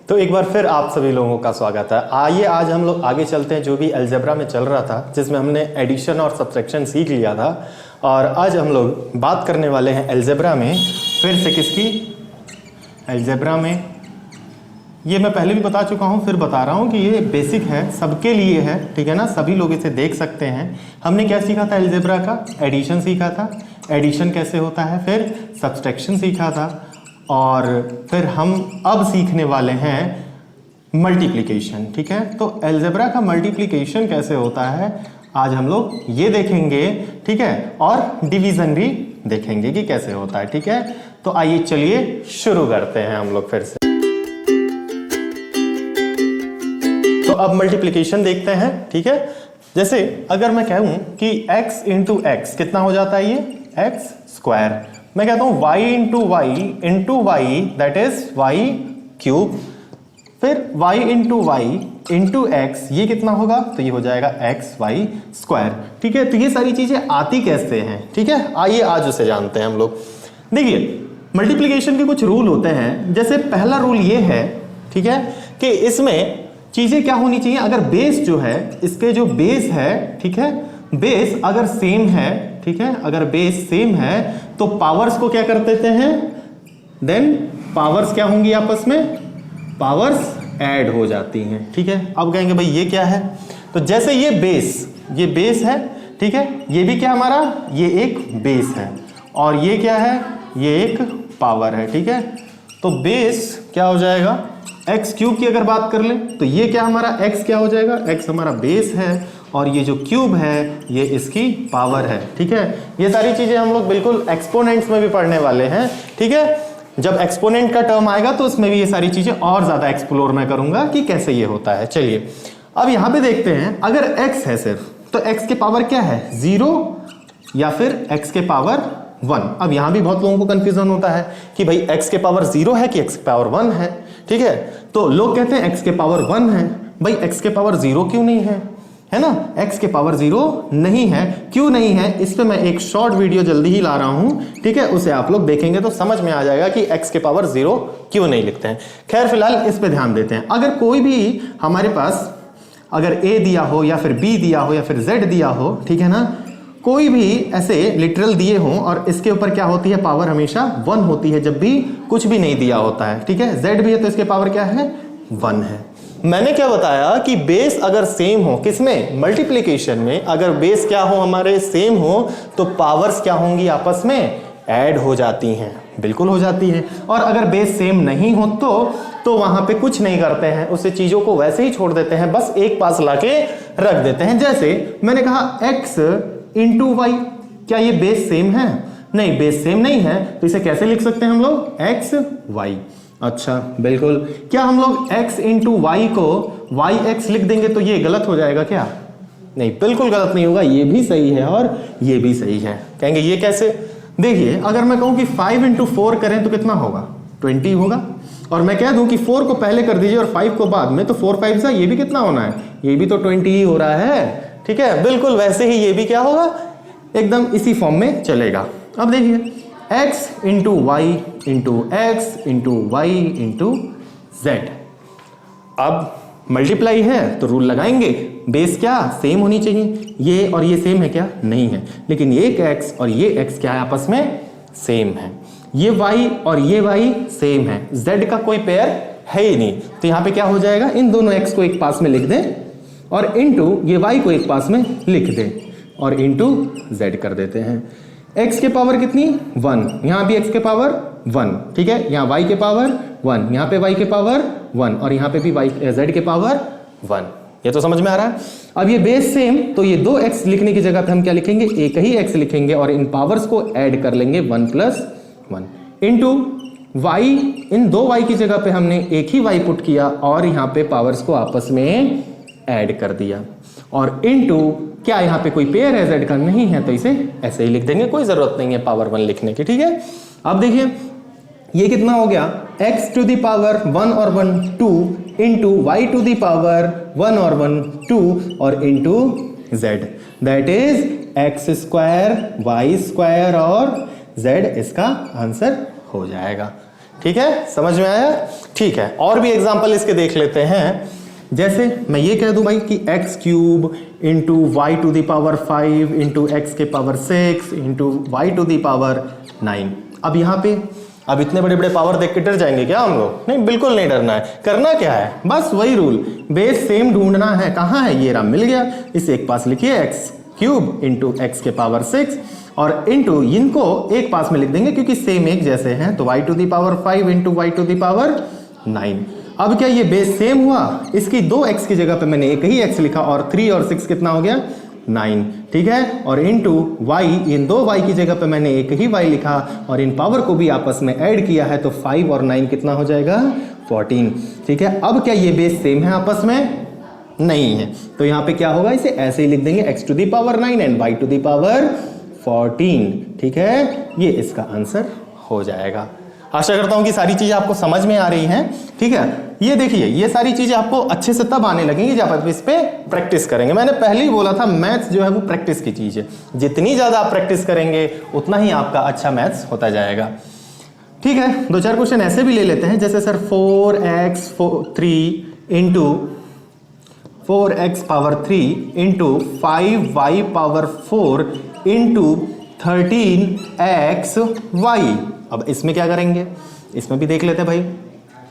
तो एक बार फिर आप सभी लोगों का स्वागत है। आइए आज हम लोग आगे चलते हैं, जो भी अलजेब्रा में चल रहा था, जिसमें हमने एडिशन और सब्ट्रैक्शन सीख लिया था। और आज हम लोग बात करने वाले हैं अलजेब्रा में फिर से किसकी, अलजेब्रा में। ये मैं पहले भी बता चुका हूँ, फिर बता रहा हूँ कि ये बेसिक है, सबके लिए है, ठीक है ना, सभी लोग इसे देख सकते हैं। हमने क्या सीखा था अलजेब्रा का? एडिशन सीखा था, एडिशन कैसे होता है, फिर सब्ट्रैक्शन सीखा था, और फिर हम अब सीखने वाले हैं मल्टीप्लिकेशन, ठीक है। तो अलजेब्रा का मल्टीप्लिकेशन कैसे होता है आज हम लोग ये देखेंगे, ठीक है, और डिवीजन भी देखेंगे कि कैसे होता है, ठीक है। तो आइए चलिए शुरू करते हैं हम लोग फिर से। तो अब मल्टीप्लिकेशन देखते हैं, ठीक है। जैसे अगर मैं कहूं कि x इंटू एक्स कितना हो जाता है, ये x स्क्वायर। मैं कहता हूं y into y that is y cube, फिर y इंटू एक्स ये कितना होगा, तो ये हो जाएगा xy स्क्वायर, ठीक है। तो ये सारी चीजें आती कैसे हैं, ठीक है, आइए आज उसे जानते हैं हम लोग। देखिए मल्टीप्लिकेशन के कुछ रूल होते हैं। जैसे पहला रूल ये है, ठीक है, कि इसमें चीजें क्या होनी चाहिए, अगर बेस जो है, इसके जो बेस है, ठीक है, बेस अगर सेम है, ठीक है, अगर बेस सेम है तो पावर्स को क्या कर देते हैं, देन पावर्स क्या होंगी आपस में, पावर्स ऐड हो जाती हैं, ठीक है। अब कहेंगे भाई ये क्या है, तो जैसे ये बेस है, ठीक है, ये भी क्या हमारा, ये एक बेस है, और ये क्या है, ये एक पावर है, ठीक है। तो बेस क्या हो जाएगा, एक्स क्यूब की अगर बात कर ले तो ये क्या हमारा x क्या हो जाएगा, x हमारा बेस है, और ये जो क्यूब है ये इसकी पावर है, ठीक है। ये सारी चीजें हम लोग बिल्कुल एक्सपोनेंट्स में भी पढ़ने वाले हैं, ठीक है। जब एक्सपोनेंट का टर्म आएगा तो उसमें भी ये सारी चीजें और ज्यादा एक्सप्लोर मैं करूंगा कि कैसे ये होता है। चलिए अब यहां पे देखते हैं, अगर x है सिर्फ, तो x के पावर क्या है, 0 या फिर x के पावर 1। अब यहां भी बहुत लोगों को कंफ्यूजन होता है कि भाई x के पावर 0 है कि x के पावर 1 है, ठीक है। तो लोग कहते हैं x के पावर 1 है, भाई x के पावर 0 क्यों नहीं है ना, x के पावर 0 नहीं है, क्यों नहीं है, इस पे मैं एक शॉर्ट वीडियो जल्दी ही ला रहा हूं, ठीक है, उसे आप लोग देखेंगे तो समझ में आ जाएगा कि x के पावर 0 क्यों नहीं लिखते हैं। खैर फिलहाल इस पे ध्यान देते हैं। अगर कोई भी हमारे पास अगर a दिया हो या फिर b दिया हो या फिर z दिया हो, ठीक है ना, कोई भी ऐसे लिटरल दिए हों और इसके ऊपर क्या होती है, पावर हमेशा 1 होती है जब भी कुछ भी नहीं दिया होता है, ठीक है। z भी है तो इसके पावर क्या है, 1 है। मैंने क्या बताया कि बेस अगर सेम हो, किसमें, मल्टीप्लिकेशन में, अगर बेस क्या हो हमारे सेम हो तो पावर्स क्या होंगी, आपस में ऐड हो जाती हैं, बिल्कुल हो जाती है। और अगर बेस सेम नहीं हो तो वहां पे कुछ नहीं करते हैं, उससे चीजों को वैसे ही छोड़ देते हैं, बस एक पास लाके रख देते हैं। जैसे मैंने कहा x इंटू वाई, क्या ये बेस सेम है, नहीं, बेस सेम नहीं है, तो इसे कैसे लिख सकते हैं हम लोग, एक्स वाई। अच्छा बिल्कुल, क्या हम लोग x इंटू वाई को वाई एक्स लिख देंगे तो ये गलत हो जाएगा क्या, नहीं, बिल्कुल गलत नहीं होगा, ये भी सही है और ये भी सही है। कहेंगे ये कैसे, देखिए अगर मैं कहूं कि 5 इंटू 4 करें तो कितना होगा, 20 होगा, और मैं कह दूं कि 4 को पहले कर दीजिए और 5 को बाद में, तो 4 5 सा ये भी कितना होना है, ये भी तो 20 ही हो रहा है, ठीक है। बिल्कुल वैसे ही ये भी क्या होगा, एकदम इसी फॉर्म में चलेगा। अब देखिए x into y into x into y into z, अब मल्टीप्लाई है तो रूल लगाएंगे, बेस क्या सेम होनी चाहिए, ये और ये सेम है क्या, नहीं है, लेकिन ये x और ये x क्या है, आपस में सेम है, ये y और ये y सेम है, z का कोई पेयर है ही नहीं, तो यहां पे क्या हो जाएगा, इन दोनों x को एक पास में लिख दें और इंटू ये y को एक पास में लिख दें और इंटू z कर देते हैं। x के पावर कितनी, 1, यहां भी x के पावर 1, ठीक है, यहां y के पावर 1, यहां पे y के पावर 1 और यहां पे भी z के पावर 1। ये तो समझ में आ रहा है। अब ये बेस सेम, तो ये 2x लिखने की जगह पे हम क्या लिखेंगे, एक ही x लिखेंगे और इन पावर्स को ऐड कर लेंगे 1 + 1 इंटू y, इन 2y की जगह पे हमने एक ही y पुट किया और यहाँ पे पावर्स को आपस में ऐड कर दिया, और इनटू क्या यहाँ पे कोई पेयर है z का, नहीं है, तो इसे ऐसे ही लिख देंगे, कोई जरूरत नहीं है पावर 1 लिखने की, ठीक है। अब देखिए ये कितना हो गया, x टू द पावर 1 और 1 2 into y to the power 1 और 1 2 और into z, that is x square y square और z इसका आंसर हो जाएगा, ठीक है, समझ में आया? ठीक है, और भी एग्जांपल इसके देख लेते हैं। जैसे मैं ये कह दूं भाई कि x cube into Y to the power 5 into X के power 6 into Y to the power 9। अब यहाँ पे अब इतने बड़े बड़े पावर देख के डर जाएंगे क्या हम लोग? नहीं, बिल्कुल नहीं डरना है। करना क्या है, बस वही रूल, बेस सेम ढूंढना है। कहाँ है? ये रहा, मिल गया। इसे एक पास लिखिए x क्यूब इंटू एक्स के पावर 6 और इंटू इनको एक पास में लिख देंगे क्योंकि सेम एक जैसे हैं, तो y to the power 5 into Y to the power 9। अब क्या ये बेस सेम हुआ? इसकी 2x की जगह पे मैंने एक ही x लिखा और 3 और 6 कितना हो गया? 9, ठीक है। और इंटू y, इन दो y की जगह पे मैंने एक ही y लिखा और इन पावर को भी आपस में ऐड किया है, तो 5 और 9 कितना हो जाएगा? 14, ठीक है। अब क्या ये बेस सेम है आपस में? नहीं है, तो यहाँ पे क्या होगा? इसे ऐसे ही लिख देंगे x to the power 9 and y to the power 14, ठीक है। ये इसका आंसर हो जाएगा। आशा करता हूं कि सारी चीजें आपको समझ में आ रही हैं, ठीक है। ये देखिए, ये सारी चीजें आपको अच्छे से तब आने लगेंगी जब आप इस पे प्रैक्टिस करेंगे। मैंने पहले ही बोला था, मैथ्स जो है वो प्रैक्टिस की चीज है। जितनी ज्यादा आप प्रैक्टिस करेंगे उतना ही आपका अच्छा मैथ्स होता जाएगा, ठीक है। 2-4 क्वेश्चन ऐसे भी ले लेते हैं, जैसे sir 4x3 into 4x power 3 into 5y power 4 into 13xy। अब इसमें क्या करेंगे? इसमें भी देख लेते हैं भाई।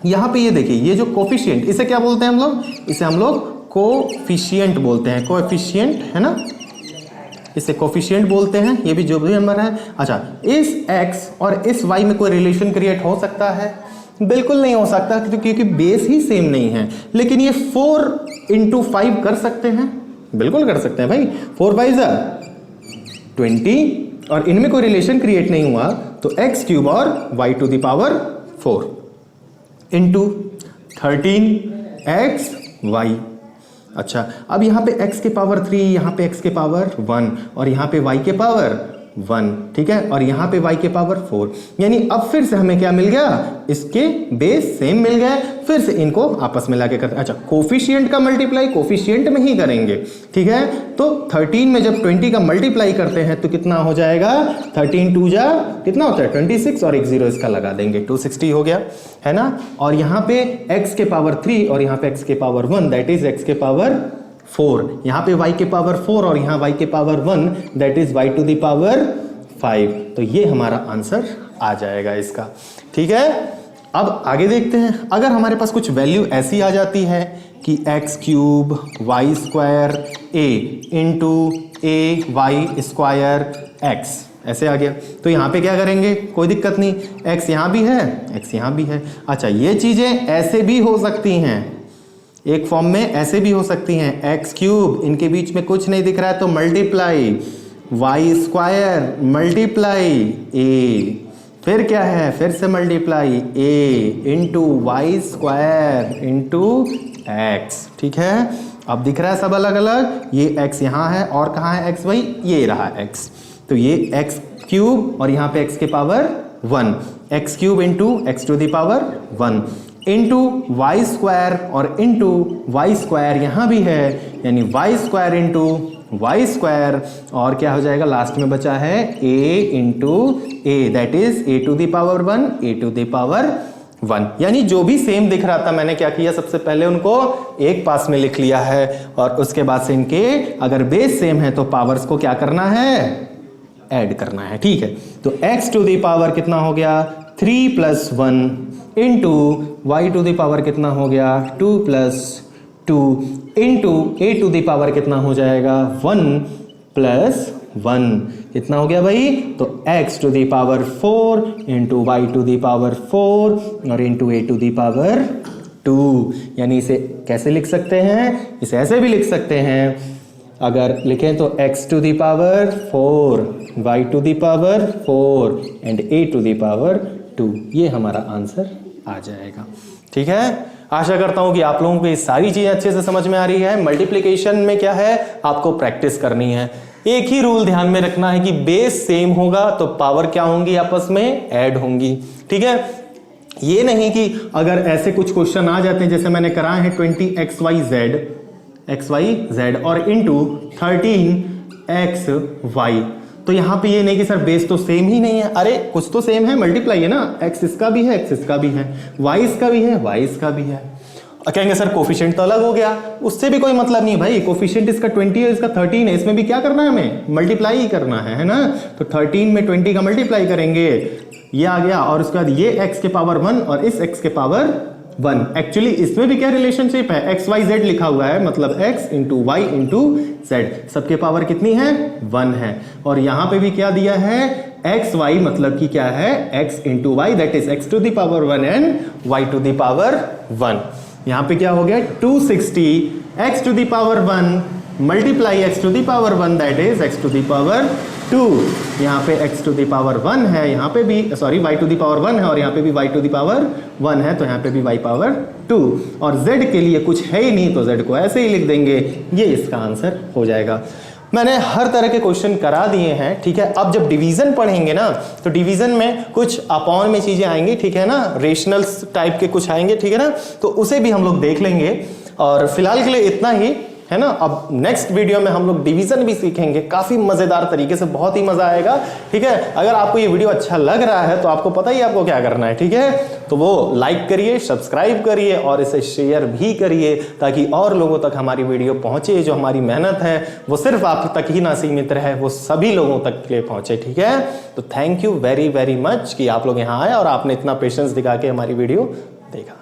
यहां पे ये देखिए, ये जो कोफिशिएंट, इसे क्या बोलते हैं हम लोग? इसे हम लोग कोफिशिएंट बोलते हैं, कोएफिशिएंट है ना, इसे कोफिशिएंट बोलते हैं। ये भी जो भी नंबर है। अच्छा, इस x और इस y में कोई रिलेशन क्रिएट हो सकता है? बिल्कुल नहीं हो सकता, क्योंकि बेस ही सेम नहीं है। लेकिन ये 4 इंटू 5 कर सकते हैं, बिल्कुल कर सकते हैं भाई। 4 5 20 और इनमें कोई रिलेशन क्रिएट नहीं हुआ, तो x क्यूब और y to the power 4 into 13xy। अच्छा, अब यहाँ पे x के पावर 3, यहाँ पे x के पावर 1 और यहाँ पे y के पावर 1, ठीक है। और यहाँ पे y के पावर 4, यानी अब फिर से हमें क्या मिल गया? इसके बेस सेम मिल गए। फिर से इनको आपस में लाके करते हैं। अच्छा, कोफिशिएंट का मल्टीप्लाई कोफिशिएंट में ही करेंगे, ठीक है। तो 13 में जब 20 का मल्टीप्लाई करते हैं तो कितना हो जाएगा? 13 2 जा कितना होता है? 26 और एक 0 इसका लगा देंगे, 260 हो गया, है ना। और यहाँ पे x के पावर 3 और यहाँ पे x के पावर 1, दैट इज x के पावर 4। यहाँ पे y के पावर 4 और यहाँ y के power 1, that is y to the power 5। तो ये हमारा आंसर आ जाएगा इसका, ठीक है। अब आगे देखते हैं। अगर हमारे पास कुछ वैल्यू ऐसी आ जाती है कि x cube y square a into a y square x, ऐसे आ गया, तो यहाँ पे क्या करेंगे? कोई दिक्कत नहीं, x यहाँ भी है, x यहाँ भी है। अच्छा, ये चीजें ऐसे भी हो सकती हैं, एक फॉर्म में ऐसे भी हो सकती हैं। x क्यूब, इनके बीच में कुछ नहीं दिख रहा है तो multiply y square multiply a, फिर क्या है? फिर से multiply a into y square into x, ठीक है। अब दिख रहा है सब अलग अलग। ये x यहाँ है और कहाँ है x? भाई ये रहा x, तो ये x क्यूब और यहाँ पे x के power 1, x cube into x to the power 1 into y square और इंटू वाई स्क्वायर यहाँ भी है, यानी y square into y square, और क्या हो जाएगा? लास्ट में बचा है a into a, that is a to the power 1 a to the power 1। यानी जो भी सेम दिख रहा था, मैंने क्या किया? सबसे पहले उनको एक पास में लिख लिया है और उसके बाद से इनके अगर बेस सेम है तो पावर्स को क्या करना है? ऐड करना है, ठीक है। तो x टू द पावर कितना हो गया? 3 + 1 into Y to the power कितना हो गया? 2 + 2 into a to the power कितना हो जाएगा? 1 + 1 कितना हो गया भाई? तो x to the power 4 into Y to the power 4 और into a to the power 2। यानी इसे कैसे लिख सकते हैं? इसे ऐसे भी लिख सकते हैं। अगर लिखें तो x to the power 4, y to the power 4 and a to the power 2, ये हमारा आंसर आ जाएगा, ठीक है। आशा करता हूं कि आप लोगों को ये सारी चीजें अच्छे से समझ में आ रही है। मल्टीप्लिकेशन में क्या है? आपको प्रैक्टिस करनी है। एक ही रूल ध्यान में रखना है कि बेस सेम होगा तो पावर क्या होंगी? आपस में ऐड होंगी, ठीक है। ये नहीं कि अगर ऐसे कुछ क्वेश्चन आ जाते हैं जैसे मैंने कराए हैं 20xyz और इंटू 13xy, तो यहाँ पे ये नहीं कि सर बेस तो सेम ही नहीं है, अरे कुछ तो सेम है, मल्टीप्लाई है ना, x इसका भी है, x इसका भी है, y इसका भी है, y इसका भी है। कहेंगे सर कोफिशिएंट तो अलग हो गया, उससे भी कोई मतलब नहीं भाई, कोफिशिएंट इसका 20 है, इसका 13 है, इसमें भी क्या करना है हमें, मल्टीप्लाई ही करना है ना। तो 13 में 20 का मल्टीप्लाई करेंगे, ये आ गया, और उसके बाद ये x के पावर 1 और इस x के पावर 1। एक्चुअली इसमें भी क्या रिलेशनशिप है, एक्स वाई जेड लिखा हुआ है, मतलब x into y into z, सबके पावर कितनी है, 1 है। और यहां पे भी क्या दिया है, एक्स वाई, मतलब कि क्या है, x into y, that is x to the power 1 and y to the power 1। यहां पे क्या हो गया, 260 x to the power 1 multiply x to the power 1, that is x to the power 2। यहाँ पे x टू द पावर 1 है, यहाँ पे भी sorry y to the power 1 है, और यहाँ पे भी y टू द पावर 1 है, तो यहाँ पे भी y पावर 2। और z के लिए कुछ है ही नहीं, तो z को ऐसे ही लिख देंगे, ये इसका आंसर हो जाएगा। मैंने हर तरह के क्वेश्चन करा दिए हैं, ठीक है। अब जब डिवीजन पढ़ेंगे ना, तो डिवीजन में कुछ अपॉन में चीजें आएंगी, ठीक है ना, रेशनल्स टाइप के कुछ आएंगे, ठीक है ना, तो उसे भी हम लोग देख लेंगे। और फिलहाल के लिए इतना ही है ना। अब नेक्स्ट वीडियो में हम लोग डिवीजन भी सीखेंगे, काफी मजेदार तरीके से, बहुत ही मजा आएगा, ठीक है। अगर आपको ये वीडियो अच्छा लग रहा है तो आपको पता ही आपको क्या करना है, ठीक है। तो वो लाइक करिए, सब्सक्राइब करिए और इसे शेयर भी करिए, ताकि और लोगों तक हमारी वीडियो पहुंचे। जो हमारी मेहनत है वो सिर्फ आप तक ही ना सीमित रहे, वो सभी लोगों तक के लिए पहुंचे, ठीक है। तो thank you very very much कि आप लोग यहाँ आए और आपने इतना पेशेंस दिखा के हमारी वीडियो देखा।